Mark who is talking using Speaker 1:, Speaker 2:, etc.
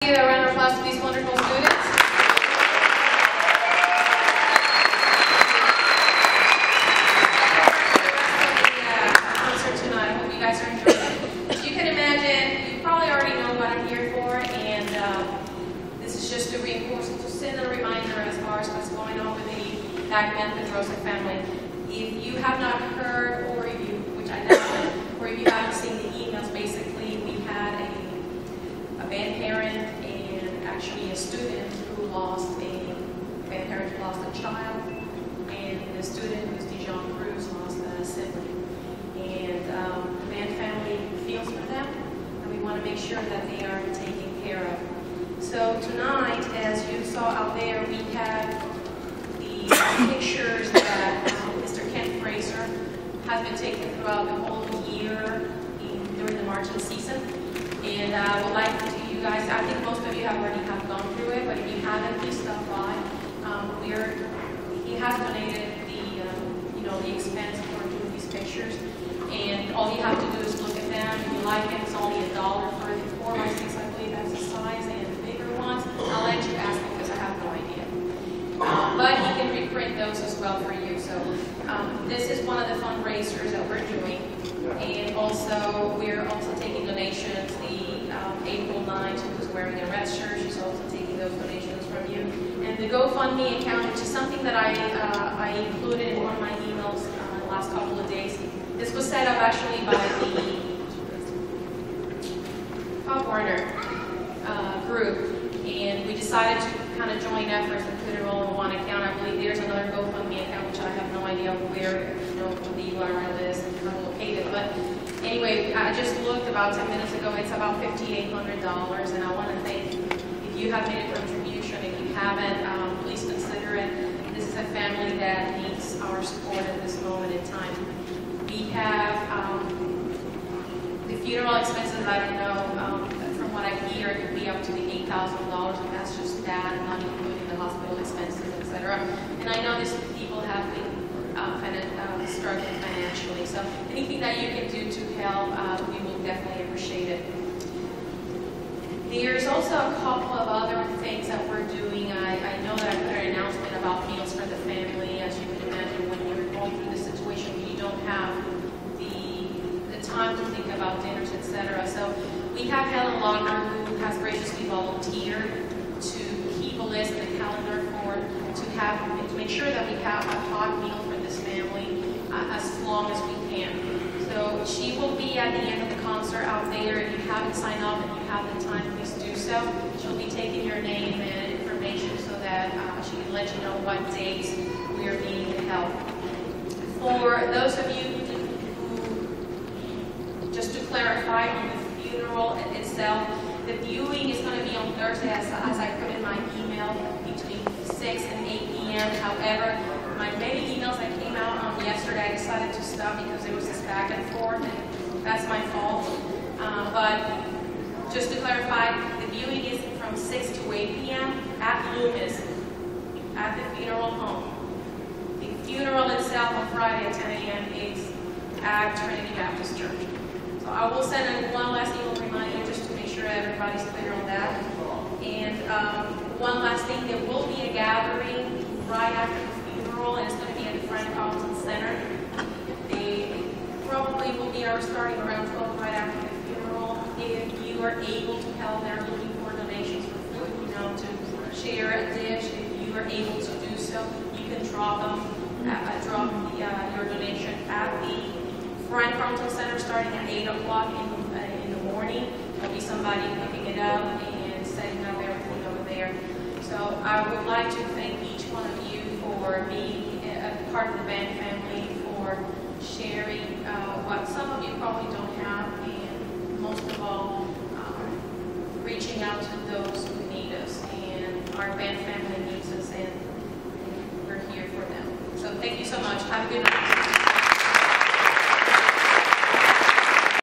Speaker 1: A round of applause to these wonderful students. Concert tonight. I hope you guys are enjoying it. As you can imagine, you probably already know what I'm here for, and this is just to reinforce, to send a reminder as far as what's going on with the Pedrosa family. If you have not heard, or if you, which I know, or if you haven't seen the emails, basically we had a band parent and actually a student who lost a band parent who lost a child, and the student who's Dijon Cruz lost a sibling. And the band family feels for them, and we want to make sure that they are taken care of. So tonight, as you saw out there, we have the pictures that Mr. has been taken throughout the whole year during the marching season. And I would like to you guys, I think most of you have already gone through it, but if you haven't, please stop by. He has donated the expense for doing these pictures. And all you have to do is look at them. If you like it, it's only $1 for the 4x6, I believe that's the size, and the bigger ones. I'll let you ask because I have no idea. But he can reprint those as well for you. So this is one of the fundraisers that we're doing, and also we're also taking donations. The April 9th, who's wearing a red shirt, she's also taking those donations from you. And the GoFundMe account, which is something that I included in one of my emails the last couple of days. This was set up actually by the Pop Warner group, and we decided to kind of join efforts and put it all in one account. I believe there's another GoFundMe account, which I have no idea where, the URL is and how to locate it. But anyway, I just looked about 10 minutes ago. It's about $5,800, and I want to thank you. If you have made a contribution, if you haven't, please consider it. This is a family that needs our support at this moment in time. We have the funeral expenses. I don't know. From what I hear, it could be up to the $8,000, and that's just that, not including the hospital expenses, etc. And I know these people have been struggling financially, so anything that you can do to help, we will definitely appreciate it. There's also a couple of other things that we're doing. I know that I put an announcement about meals for the family. As you can imagine, when you're going through the situation, you don't have the time to think about dinners, etc. So we have Helen Longer, who has graciously volunteered to keep a list and a calendar to make sure that we have a hot meal for this family as long as we can. So she will be at the end of the concert out there. If you haven't signed up and you have the time, please do so. She'll be taking your name and information so that she can let you know what dates we are needing help. For those of you who, just to clarify on the funeral itself, the viewing is going to be on Thursday, as I put in my email, between 6 and 8 p.m. However, my many emails that came out on yesterday, I decided to stop because there was this back and forth, and that's my fault. But just to clarify, the viewing is from 6 to 8 p.m. at Loomis, at the funeral home. The funeral itself on Friday at 10 a.m. is at Trinity Baptist Church. So I will send one last email reminder just to make sure everybody's clear on that. And one last thing, there will be a gathering right after the funeral, and it's going to be at the Frank Carlton Center. They probably will be starting around 12 right after the funeral. If you are able to help, they're looking for donations for food, to share a dish. If you are able to do so, you can drop your donation at the Frank Carlton Center starting at 8 o'clock in the morning. There'll be somebody picking it up and setting up everything over there. So I would like to thank each one of you for being a part of the band family, for sharing what some of you probably don't have, and most of all, reaching out to those who need us. And our band family needs us, and we're here for them. So thank you so much. Have a good night.